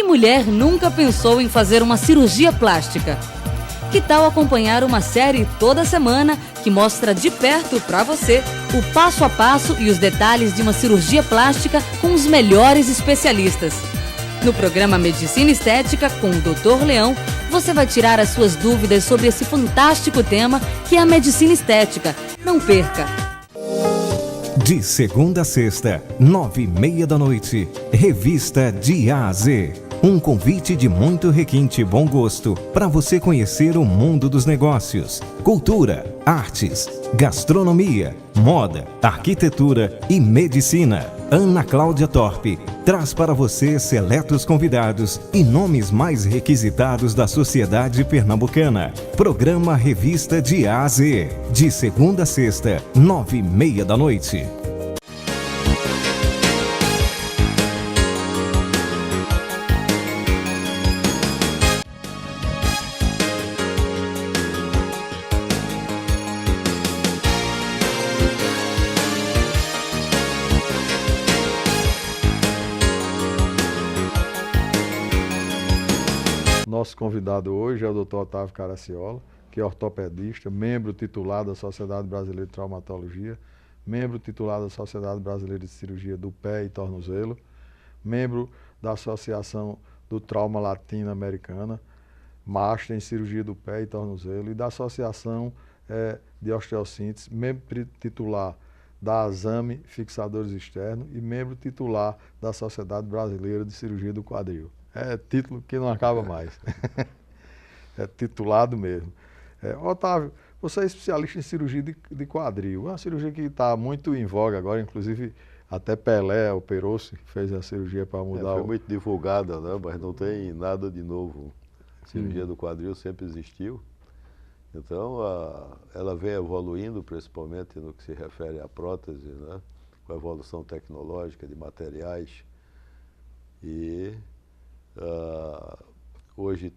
Que mulher nunca pensou em fazer uma cirurgia plástica? Que tal acompanhar uma série toda semana que mostra de perto para você o passo a passo e os detalhes de uma cirurgia plástica com os melhores especialistas? No programa Medicina Estética com o Dr. Leão, você vai tirar as suas dúvidas sobre esse fantástico tema que é a medicina estética. Não perca! De segunda a sexta, 9h30 da noite, Revista de A a Z. Um convite de muito requinte e bom gosto para você conhecer o mundo dos negócios, cultura, artes, gastronomia, moda, arquitetura e medicina. Ana Cláudia Torpe traz para você seletos convidados e nomes mais requisitados da sociedade pernambucana. Programa Revista de A a Z, de segunda a sexta, 9h30 da noite. Nosso convidado hoje é o Dr. Otávio Caraciola, que é ortopedista, membro titular da Sociedade Brasileira de Traumatologia, membro titular da Sociedade Brasileira de Cirurgia do Pé e Tornozelo, membro da Associação do Trauma Latino-Americana, master em Cirurgia do Pé e Tornozelo e da Associação de Osteossíntese, membro titular da ASAME Fixadores Externos e membro titular da Sociedade Brasileira de Cirurgia do Quadril. É título que não acaba mais. É titulado mesmo. Otávio, você é especialista em cirurgia de quadril. É uma cirurgia que está muito em voga agora, inclusive até Pelé operou-se, fez a cirurgia para mudar. Foi muito divulgada, né? Mas não tem nada de novo. A cirurgia do quadril sempre existiu. Então, ela vem evoluindo, principalmente no que se refere à prótese, né? Com a evolução tecnológica de materiais. E hoje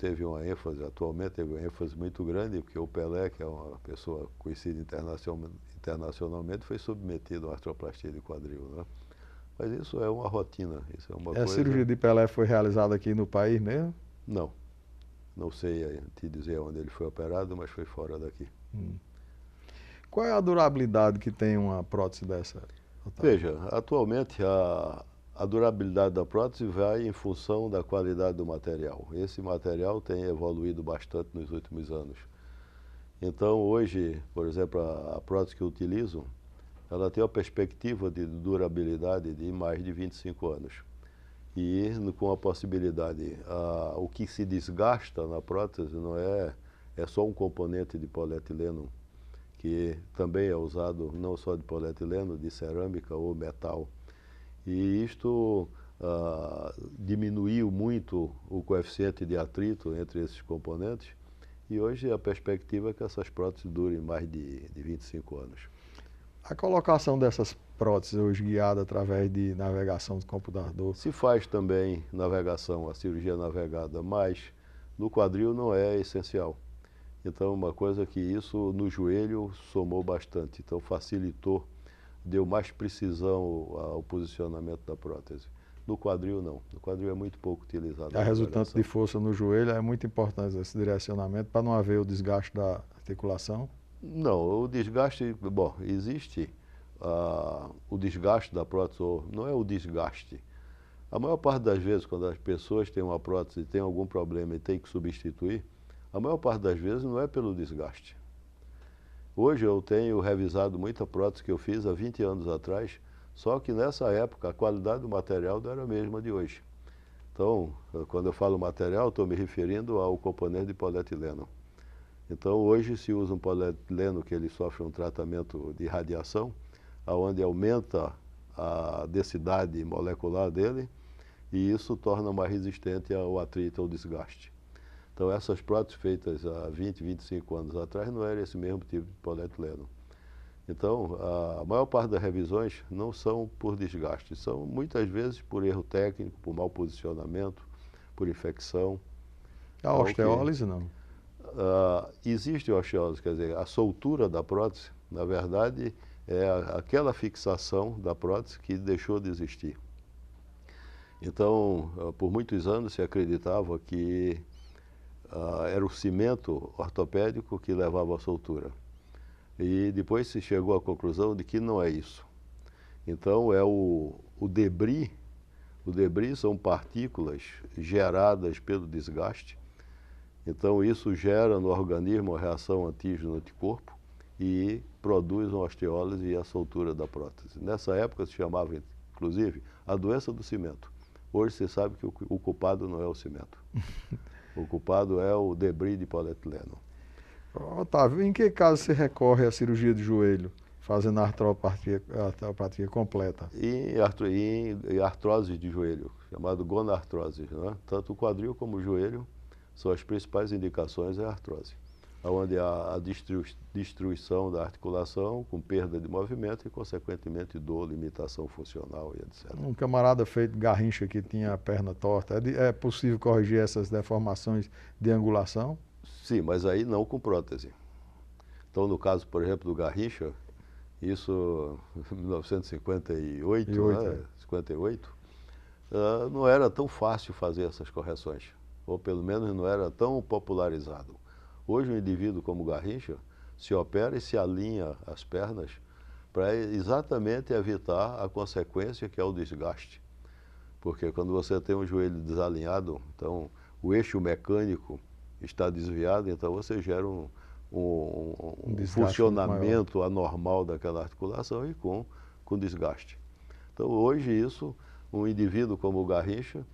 atualmente teve uma ênfase muito grande, porque o Pelé, que é uma pessoa conhecida internacionalmente, foi submetido a artroplastia de quadril, né? Mas isso é uma rotina, isso é uma coisa... A cirurgia de Pelé foi realizada aqui no país mesmo? Não sei te dizer onde ele foi operado, mas foi fora daqui. Qual é a durabilidade que tem uma prótese dessa, Otávio? Veja, atualmente a durabilidade da prótese vai em função da qualidade do material. Esse material tem evoluído bastante nos últimos anos. Então, hoje, por exemplo, a prótese que eu utilizo, ela tem uma perspectiva de durabilidade de mais de 25 anos. E com a possibilidade, o que se desgasta na prótese não é só um componente de polietileno, que também é usado não só de polietileno, de cerâmica ou metal. E isto diminuiu muito o coeficiente de atrito entre esses componentes e hoje a perspectiva é que essas próteses durem mais de 25 anos. A colocação dessas próteses hoje guiada através de navegação do computador? Se faz também navegação, a cirurgia navegada, mas no quadril não é essencial. Então, uma coisa que isso no joelho somou bastante, então facilitou, deu mais precisão ao posicionamento da prótese. No quadril, não. No quadril é muito pouco utilizado. A resultante de força no joelho é muito importante esse direcionamento para não haver o desgaste da articulação? Não, o desgaste, existe o desgaste da prótese, não é o desgaste. A maior parte das vezes, quando as pessoas têm uma prótese e têm algum problema e têm que substituir, a maior parte das vezes não é pelo desgaste. Hoje eu tenho revisado muita prótese que eu fiz há 20 anos atrás, só que nessa época a qualidade do material não era a mesma de hoje. Então, quando eu falo material, estou me referindo ao componente de polietileno. Então, hoje se usa um polietileno que ele sofre um tratamento de radiação, onde aumenta a densidade molecular dele e isso torna mais resistente ao atrito, ao desgaste. Então, essas próteses feitas há 20, 25 anos atrás não era esse mesmo tipo de polietileno. Então, a maior parte das revisões não são por desgaste, são muitas vezes por erro técnico, por mau posicionamento, por infecção. A osteólise não? Existe osteólise, quer dizer, a soltura da prótese, na verdade, é aquela fixação da prótese que deixou de existir. Então, por muitos anos se acreditava que era o cimento ortopédico que levava à soltura. E depois se chegou à conclusão de que não é isso. Então, é o debris. O debris são partículas geradas pelo desgaste. Então, isso gera no organismo uma reação antígeno-anticorpo e produz uma osteólise e a soltura da prótese. Nessa época se chamava, inclusive, a doença do cimento. Hoje se sabe que o culpado não é o cimento. O culpado é o debris de polietileno. Otávio, em que caso se recorre à cirurgia de joelho, fazendo a artropatia completa? E artrose de joelho, chamado gonartrose, né? Tanto o quadril como o joelho são as principais indicações é a artrose, onde há a destruição da articulação com perda de movimento e, consequentemente, dor, limitação funcional e etc. Um camarada feito Garrincha que tinha a perna torta, é possível corrigir essas deformações de angulação? Sim, mas aí não com prótese. Então, no caso, por exemplo, do Garrincha, isso em 1958, né? 58, não era tão fácil fazer essas correções, ou pelo menos não era tão popularizado. Hoje, um indivíduo como o Garrincha se opera e se alinha as pernas para exatamente evitar a consequência que é o desgaste. Porque quando você tem um joelho desalinhado, então o eixo mecânico está desviado, então você gera um funcionamento anormal daquela articulação e com desgaste. Então, hoje isso, um indivíduo como o Garrincha,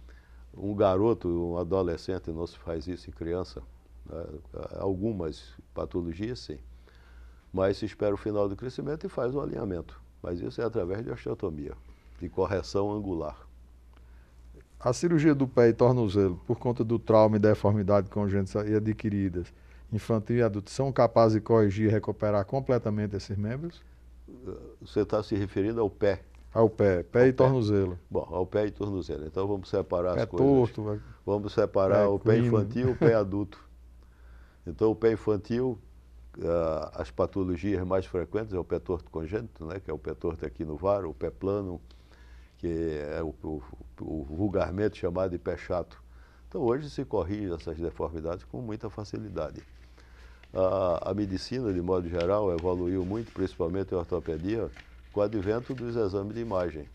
um garoto, um adolescente, não se faz isso em criança, né? Algumas patologias sim, mas se espera o final do crescimento e faz o alinhamento. Mas isso é através de osteotomia, de correção angular. A cirurgia do pé e tornozelo, por conta do trauma e deformidade congênita e adquiridas, infantil e adulto, são capazes de corrigir e recuperar completamente esses membros? Você está se referindo ao pé? Ao pé e tornozelo. Bom, ao pé e tornozelo. Então vamos separar as coisas. Torto, vamos separar o pé infantil e o pé adulto. Então o pé infantil, as patologias mais frequentes é o pé torto congênito, né, que é o pé torto aqui no var, o pé plano, que é o vulgarmente chamado de pé chato. Então hoje se corrige essas deformidades com muita facilidade. A medicina, de modo geral, evoluiu muito, principalmente a ortopedia, com o advento dos exames de imagem.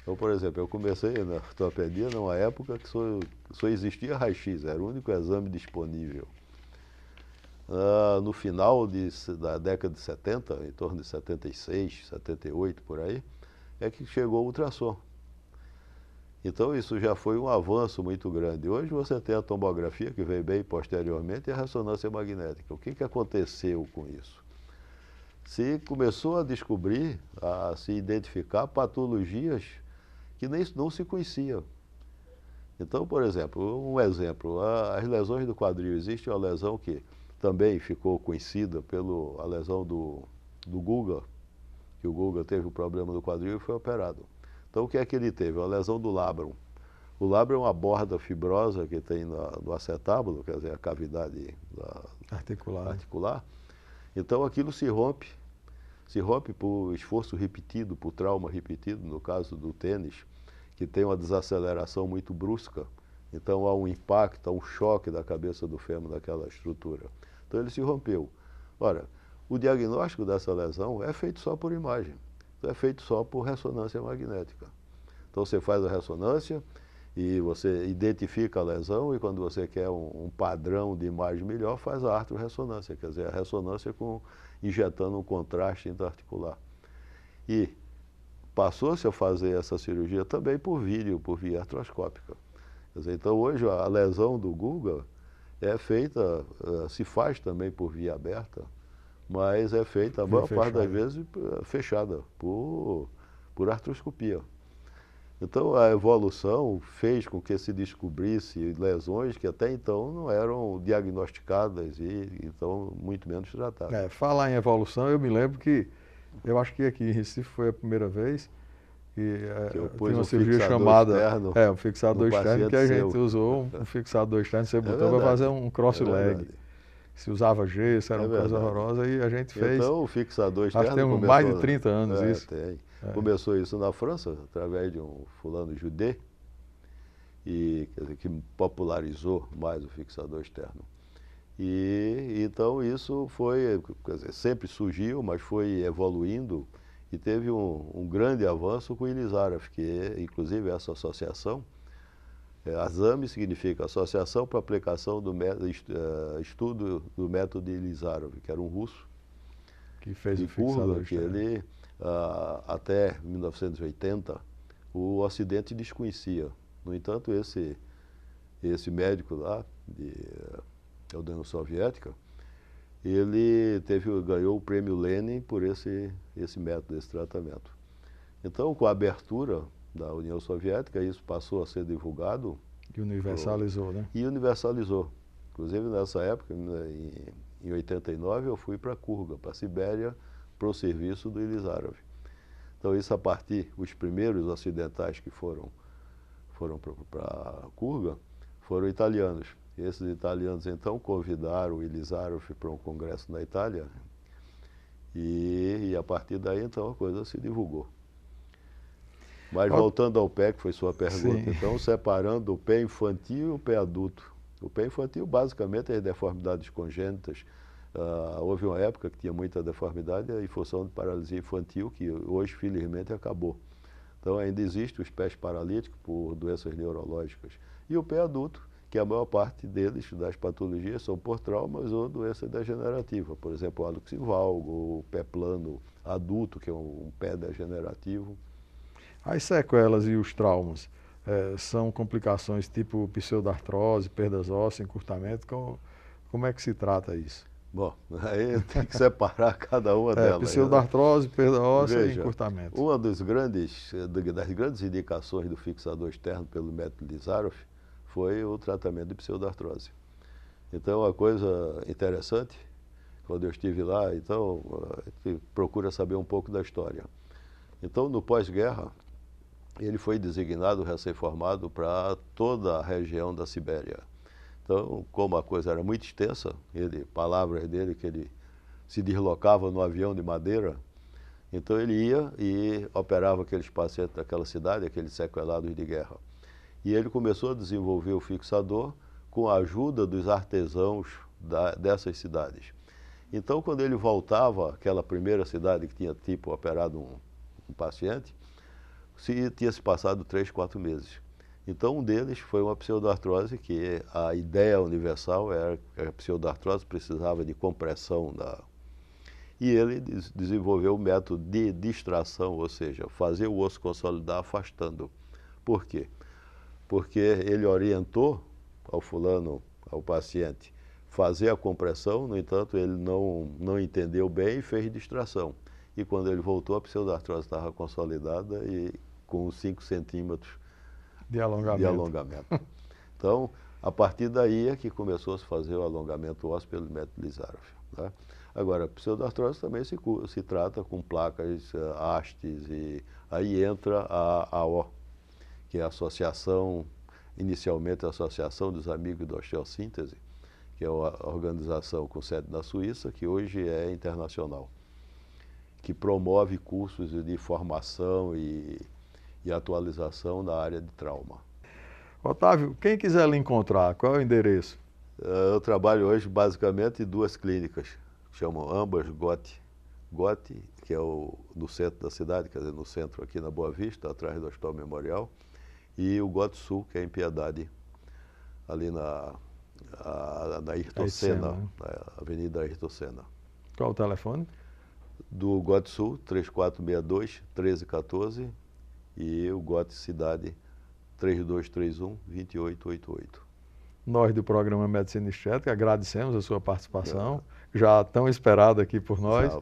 Então, por exemplo, eu comecei na ortopedia numa época que só existia raio-x, era o único exame disponível. No final da década de 70, em torno de 76, 78, por aí, é que chegou o ultrassom. Então, isso já foi um avanço muito grande. Hoje você tem a tomografia, que veio bem posteriormente, e a ressonância magnética. O que aconteceu com isso? Se começou a descobrir, a se identificar patologias que não se conheciam. Então, por exemplo, as lesões do quadril. Existe uma lesão que também ficou conhecida a lesão do Guga, que o Guga teve um problema no quadril e foi operado. Então, o que é que ele teve? A lesão do labrum. O labrum é uma borda fibrosa que tem no acetábulo, quer dizer, a cavidade articular. Então, aquilo se rompe por esforço repetido, por trauma repetido, no caso do tênis, que tem uma desaceleração muito brusca. Então, há um impacto, há um choque da cabeça do fêmur naquela estrutura. Então, ele se rompeu. Ora, o diagnóstico dessa lesão é feito só por imagem. É feito só por ressonância magnética. Então você faz a ressonância e você identifica a lesão e quando você quer um padrão de imagem melhor, faz a artrorressonância, quer dizer, a ressonância injetando um contraste intraarticular. E passou-se a fazer essa cirurgia também por via artroscópica. Quer dizer, então hoje a lesão do Guga é feita, se faz também por via aberta, mas é feita, a maior parte das vezes, fechada, por artroscopia. Então, a evolução fez com que se descobrisse lesões que até então não eram diagnosticadas e, então, muito menos tratadas. Falar em evolução, eu me lembro que, eu acho que aqui em Recife foi a primeira vez que eu tinha uma cirurgia chamada um fixador externo, que a gente usou um fixador externo, você botou para fazer um cross-leg. Se usava gesso, era uma coisa horrorosa e a gente fez. Então o fixador externo. Acho que tem mais de 30 anos isso. Tem. Começou isso na França, através de um fulano judeu, e quer dizer, que popularizou mais o fixador externo. E então isso foi, quer dizer, sempre surgiu, mas foi evoluindo e teve um grande avanço com o Ilizarov, que inclusive essa associação, ASAMI significa Associação para Aplicação do Estudo do Método de Ilizarov, que era um russo que fez de o fixador Kurga, que externo. ele, até 1980, o Ocidente desconhecia. No entanto, esse médico lá, da União Soviética, ele ganhou o prêmio Lenin por esse método, esse tratamento. Então, com a abertura da União Soviética, isso passou a ser divulgado. E universalizou, né? E universalizou. Inclusive, nessa época, em 89, eu fui para Kurga, para a Sibéria, para o serviço do Ilizarov. Então, isso a partir, os primeiros ocidentais que foram para Kurga foram italianos. E esses italianos, então, convidaram o Ilizarov para um congresso na Itália e a partir daí, então, a coisa se divulgou. Mas voltando ao pé, que foi sua pergunta, Sim. então, separando o pé infantil e o pé adulto. O pé infantil, basicamente, é deformidades congênitas. Houve uma época que tinha muita deformidade em função de paralisia infantil, que hoje, felizmente, acabou. Então, ainda existe os pés paralíticos por doenças neurológicas. E o pé adulto, que a maior parte deles, das patologias, são por traumas ou doença degenerativa. Por exemplo, o hálux valgo, o pé plano adulto, que é um pé degenerativo. As sequelas e os traumas são complicações tipo pseudartrose, perdas ósseas, encurtamento. Como é que se trata isso? Bom, aí tem que separar cada uma delas. Pseudartrose, perda óssea Veja, e encurtamento. Uma das grandes indicações do fixador externo pelo método Ilizarov foi o tratamento de pseudartrose. Então, uma coisa interessante, quando eu estive lá, então, a gente procura saber um pouco da história. Então, no pós-guerra, ele foi designado recém-formado para toda a região da Sibéria. Então, como a coisa era muito extensa, palavras dele, que ele se deslocava no avião de madeira, então ele ia e operava aqueles pacientes daquela cidade, aqueles sequelados de guerra. E ele começou a desenvolver o fixador com a ajuda dos artesãos dessas cidades. Então, quando ele voltava àquela primeira cidade que tinha operado um paciente, tinha se passado 3, 4 meses. Então, um deles foi uma pseudartrose, que a ideia universal era que a pseudartrose precisava de compressão E ele desenvolveu o método de distração, ou seja, fazer o osso consolidar afastando. Por quê? Porque ele orientou ao paciente, fazer a compressão, no entanto, ele não entendeu bem e fez distração. E quando ele voltou, a pseudartrose estava consolidada e com 5 centímetros de alongamento. Então, a partir daí é que começou a se fazer o alongamento ósseo pelo método Ilizarov. Tá? Agora, a pseudartrose também se trata com placas, hastes, e aí entra a AO, que é a associação, inicialmente a Associação dos Amigos da Osteossíntese, que é uma organização com sede na Suíça, que hoje é internacional, que promove cursos de formação e atualização na área de trauma. Otávio, quem quiser lhe encontrar, qual é o endereço? Eu trabalho hoje basicamente em 2 clínicas, que chamam ambas GOT. GOT, que é no centro da cidade, quer dizer, no centro aqui na Boa Vista, atrás do Hospital Memorial, e o GOT Sul, que é em Piedade, ali na Ayrton Senna, né? na Avenida Ayrton Senna. Qual o telefone? Do GOT Sul, 3462-1314, e o GOT Cidade, 3231-2888. Nós do programa Medicina Estética agradecemos a sua participação, já tão esperada aqui por nós.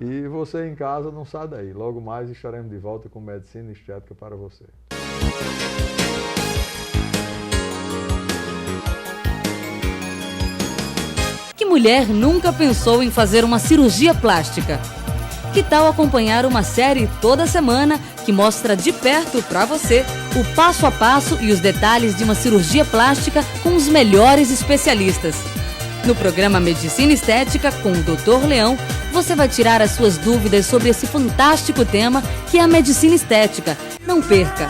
E você em casa não sai daí. Logo mais estaremos de volta com Medicina Estética para você. Que mulher nunca pensou em fazer uma cirurgia plástica? Que tal acompanhar uma série toda semana que mostra de perto para você o passo a passo e os detalhes de uma cirurgia plástica com os melhores especialistas? No programa Medicina Estética com o Dr. Leão, você vai tirar as suas dúvidas sobre esse fantástico tema que é a medicina estética. Não perca!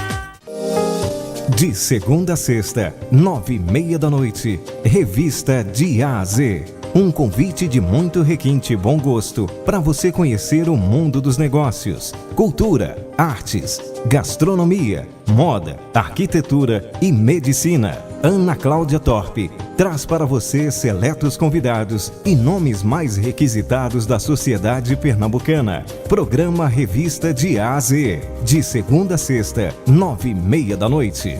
De segunda a sexta, 9h30 da noite. Revista de A a Z. Um convite de muito requinte e bom gosto para você conhecer o mundo dos negócios, cultura, artes, gastronomia, moda, arquitetura e medicina. Ana Cláudia Torpe traz para você seletos convidados e nomes mais requisitados da sociedade pernambucana. Programa Revista de A a Z. De segunda a sexta, 9h30 da noite.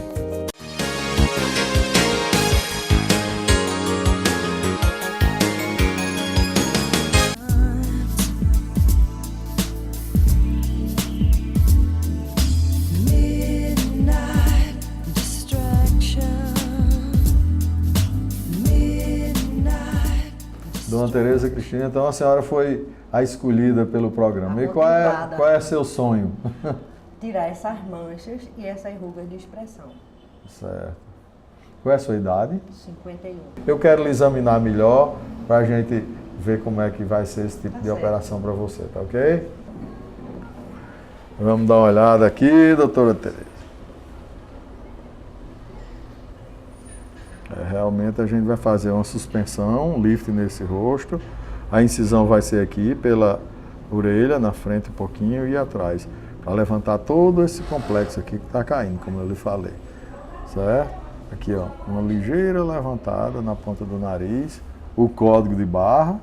Dona Tereza Cristina, então a senhora foi a escolhida pelo programa. E qual é seu sonho? Tirar essas manchas e essas rugas de expressão. Certo. Qual é a sua idade? 51. Eu quero lhe examinar melhor para a gente ver como é que vai ser esse tipo de operação para você, tá ok? Vamos dar uma olhada aqui, doutora Tereza. Realmente a gente vai fazer uma suspensão, um lift nesse rosto. A incisão vai ser aqui pela orelha, na frente um pouquinho e atrás, para levantar todo esse complexo aqui que está caindo, como eu lhe falei. Certo? Aqui, ó, uma ligeira levantada na ponta do nariz, o código de barra,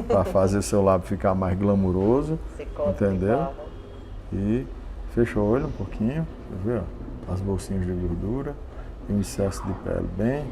para fazer seu lábio ficar mais glamuroso, entendeu? E fecha o olho um pouquinho, tá vendo? As bolsinhas de gordura e um excesso de pele bem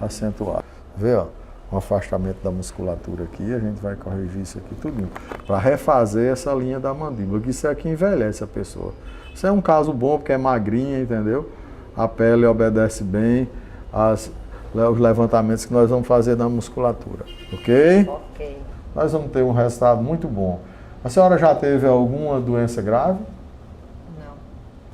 acentuado. Vê, ó, um afastamento da musculatura aqui, a gente vai corrigir isso aqui tudinho, para refazer essa linha da mandíbula, que isso aqui envelhece a pessoa. Isso é um caso bom porque é magrinha, entendeu? A pele obedece bem os levantamentos que nós vamos fazer na musculatura, ok? Ok. Nós vamos ter um resultado muito bom. A senhora já teve alguma doença grave?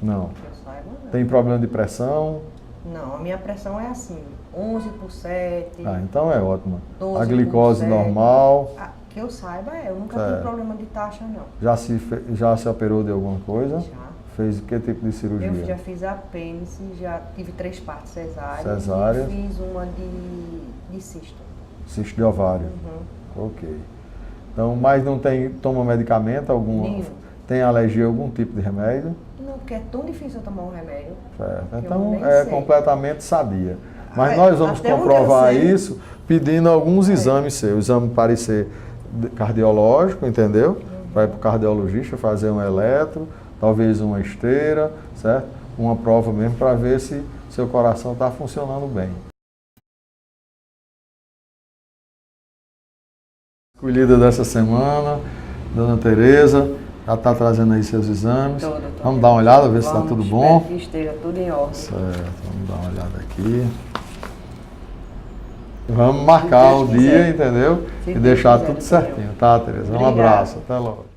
Não. Não. Que eu saiba, não. Tem problema de pressão? Não, a minha pressão é assim, 11 por 7. Ah, então é ótimo. 12 A glicose por 7. normal. Que eu saiba, eu nunca Certo. tive problema de taxa, não. Já se operou de alguma coisa? Já. Fez que tipo de cirurgia? Eu já fiz apêndice, já tive 3 partes cesáreas. Cesárea. E fiz uma de cisto. Cisto de ovário. Uhum. Ok. Então, mas não toma medicamento algum? Nenhum. Tem alergia a algum tipo de remédio? Não, porque é tão difícil eu tomar um remédio. Certo. Eu Então nem é sei. completamente sadia. Mas É, nós vamos até onde eu comprovar sei. isso pedindo alguns exames seus. Exame parecer cardiológico, entendeu? Vai para o cardiologista fazer um eletro, talvez uma esteira, certo? Uma prova mesmo para ver se seu coração está funcionando bem. Escolhida dessa semana, Dona Tereza, já está trazendo aí seus exames. Vamos dar uma olhada, ver se está tudo bom. Que esteja tudo em ordem. Certo, vamos dar uma olhada aqui. Vamos marcar o dia, entendeu? Se E Deus deixar quiser, tudo certinho, tá, Tereza? Um Obrigada. abraço, até logo.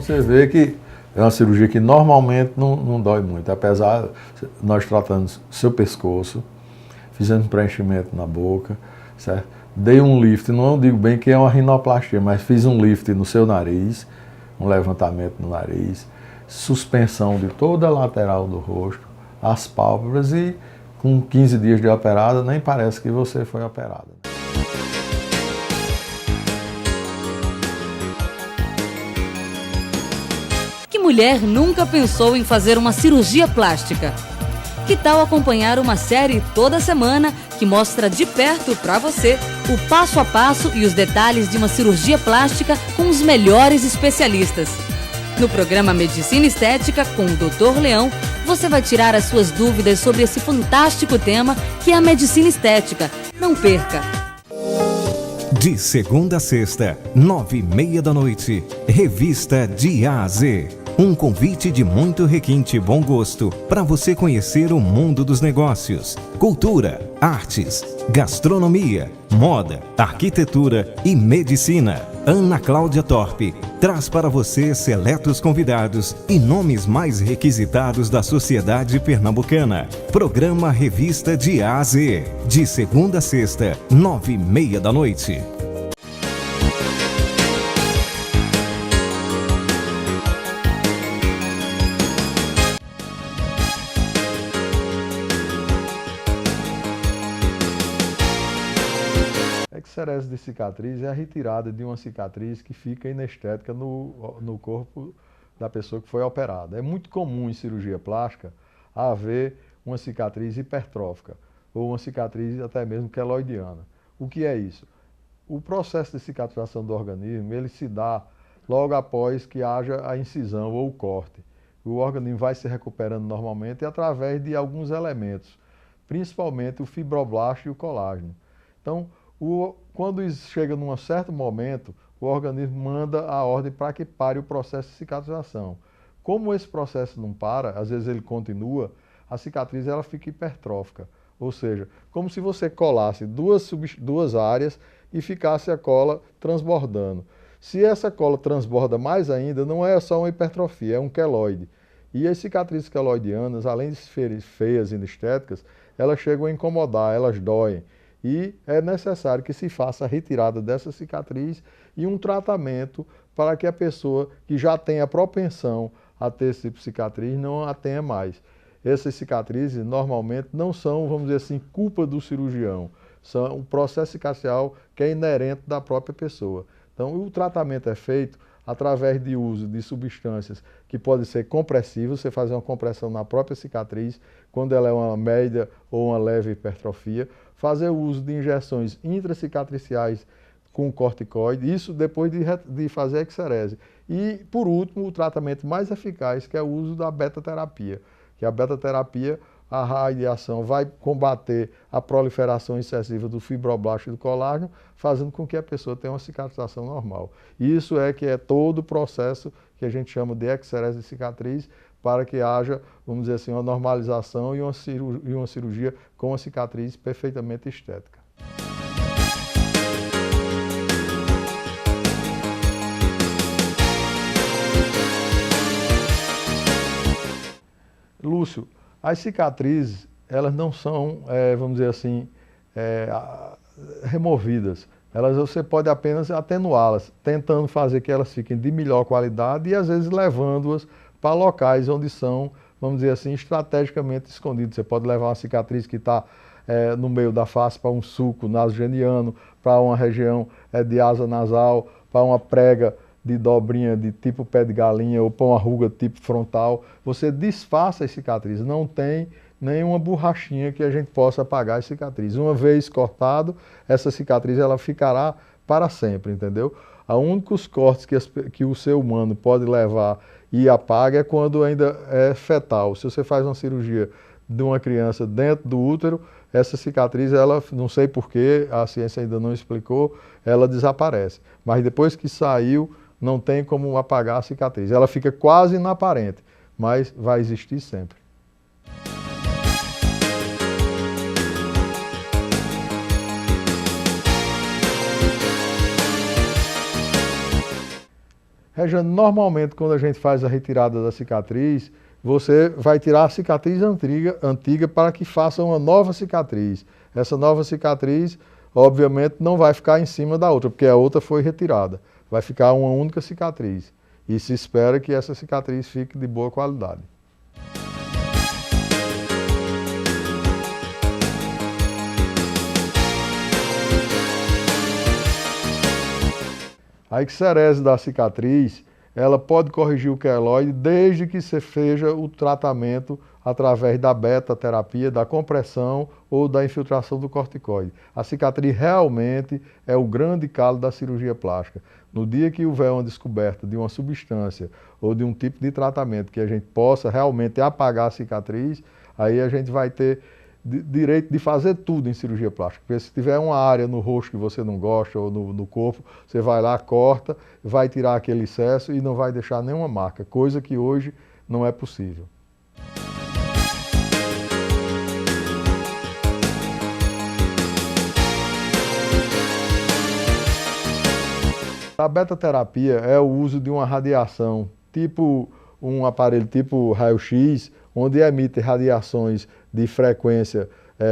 você vê que é uma cirurgia que normalmente não dói muito, apesar de nós tratando seu pescoço, fizemos um preenchimento na boca, certo? Dei um lift, não digo bem que é uma rinoplastia, mas fiz um lift no seu nariz, um levantamento no nariz, suspensão de toda a lateral do rosto, as pálpebras e com 15 dias de operada nem parece que você foi operada. Que mulher nunca pensou em fazer uma cirurgia plástica? Que tal acompanhar uma série toda semana que mostra de perto para você o passo a passo e os detalhes de uma cirurgia plástica com os melhores especialistas? No programa Medicina Estética com o Dr. Leão, você vai tirar as suas dúvidas sobre esse fantástico tema que é a medicina estética. Não perca! De segunda a sexta, 9h30 da noite, Revista de A a Z. Um convite de muito requinte e bom gosto para você conhecer o mundo dos negócios, cultura, artes, gastronomia, moda, arquitetura e medicina. Ana Cláudia Torpe traz para você seletos convidados e nomes mais requisitados da sociedade pernambucana. Programa Revista de A a Z, de segunda a sexta, 9h30 da noite. Excerese de cicatriz é a retirada de uma cicatriz que fica inestética no corpo da pessoa que foi operada. É muito comum em cirurgia plástica haver uma cicatriz hipertrófica ou uma cicatriz até mesmo queloidiana. O que é isso? O processo de cicatrização do organismo ele se dá logo após que haja a incisão ou o corte. O organismo vai se recuperando normalmente através de alguns elementos, principalmente o fibroblasto e o colágeno. Então, quando chega num certo momento, o organismo manda a ordem para que pare o processo de cicatrização. Como esse processo não para, às vezes ele continua, a cicatriz ela fica hipertrófica. Ou seja, como se você colasse duas áreas e ficasse a cola transbordando. Se essa cola transborda mais ainda, não é só uma hipertrofia, é um queloide. E as cicatrizes queloidianas, além de serem feias e inestéticas, elas chegam a incomodar, elas doem. E é necessário que se faça a retirada dessa cicatriz e um tratamento para que a pessoa que já tem a propensão a ter esse tipo de cicatriz não a tenha mais. Essas cicatrizes normalmente não são, vamos dizer assim, culpa do cirurgião. São um processo cicatricial que é inerente da própria pessoa. Então o tratamento é feito através de uso de substâncias que podem ser compressivas, você faz uma compressão na própria cicatriz, quando ela é uma média ou uma leve hipertrofia, fazer o uso de injeções intracicatriciais com corticoide, isso depois de fazer a excerese. E, por último, o tratamento mais eficaz, que é o uso da beta-terapia, que a beta-terapia, a radiação vai combater a proliferação excessiva do fibroblasto e do colágeno, fazendo com que a pessoa tenha uma cicatrização normal. Isso é que é todo o processo que a gente chama de excerese de cicatriz, para que haja, vamos dizer assim, uma normalização e uma cirurgia com uma cicatriz perfeitamente estética. Lúcio, as cicatrizes, elas não são, vamos dizer assim, removidas. Você pode apenas atenuá-las, tentando fazer que elas fiquem de melhor qualidade e às vezes levando-as para locais onde são, vamos dizer assim, estrategicamente escondidos. Você pode levar uma cicatriz que está no meio da face para um sulco nasogeniano, para uma região de asa nasal, para uma prega de dobrinha de tipo pé de galinha ou para uma ruga de tipo frontal. Você disfarça as cicatrizes, não tem nenhuma borrachinha que a gente possa apagar as cicatrizes. Uma vez cortado, essa cicatriz ela ficará para sempre, entendeu? Os únicos cortes que o ser humano pode levar e apaga é quando ainda é fetal. Se você faz uma cirurgia de uma criança dentro do útero, essa cicatriz, ela, não sei porquê, a ciência ainda não explicou, ela desaparece. Mas depois que saiu, não tem como apagar a cicatriz. Ela fica quase inaparente, mas vai existir sempre. Rejane, normalmente quando a gente faz a retirada da cicatriz, você vai tirar a cicatriz antiga para que faça uma nova cicatriz. Essa nova cicatriz, obviamente, não vai ficar em cima da outra, porque a outra foi retirada. Vai ficar uma única cicatriz. E se espera que essa cicatriz fique de boa qualidade. A icserese da cicatriz, ela pode corrigir o queloide desde que se seja o tratamento através da beta-terapia, da compressão ou da infiltração do corticoide. A cicatriz realmente é o grande calo da cirurgia plástica. No dia que houver uma descoberta de uma substância ou de um tipo de tratamento que a gente possa realmente apagar a cicatriz, aí a gente vai ter direito de fazer tudo em cirurgia plástica. Porque se tiver uma área no rosto que você não gosta ou no corpo, você vai lá, corta, vai tirar aquele excesso e não vai deixar nenhuma marca, coisa que hoje não é possível. A beta-terapia é o uso de uma radiação, tipo um aparelho tipo raio-x, onde emite radiações de frequência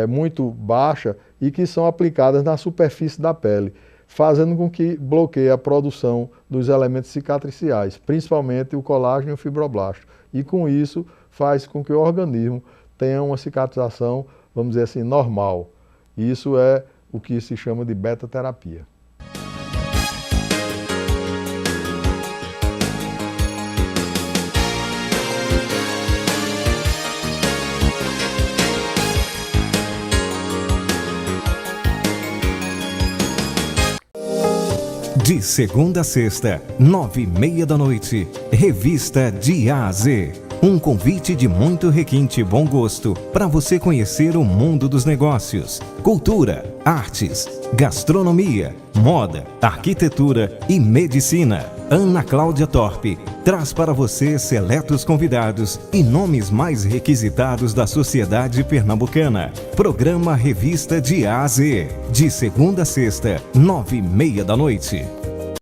muito baixa e que são aplicadas na superfície da pele, fazendo com que bloqueie a produção dos elementos cicatriciais, principalmente o colágeno e o fibroblasto. E com isso faz com que o organismo tenha uma cicatrização, vamos dizer assim, normal. Isso é o que se chama de beta-terapia. De segunda a sexta, 9h30 da noite, Revista de A a Z. Um convite de muito requinte e bom gosto para você conhecer o mundo dos negócios, cultura, artes, gastronomia, moda, arquitetura e medicina. Ana Cláudia Torpe traz para você seletos convidados e nomes mais requisitados da sociedade pernambucana. Programa Revista de A a Z, de segunda a sexta, 9h30 da noite.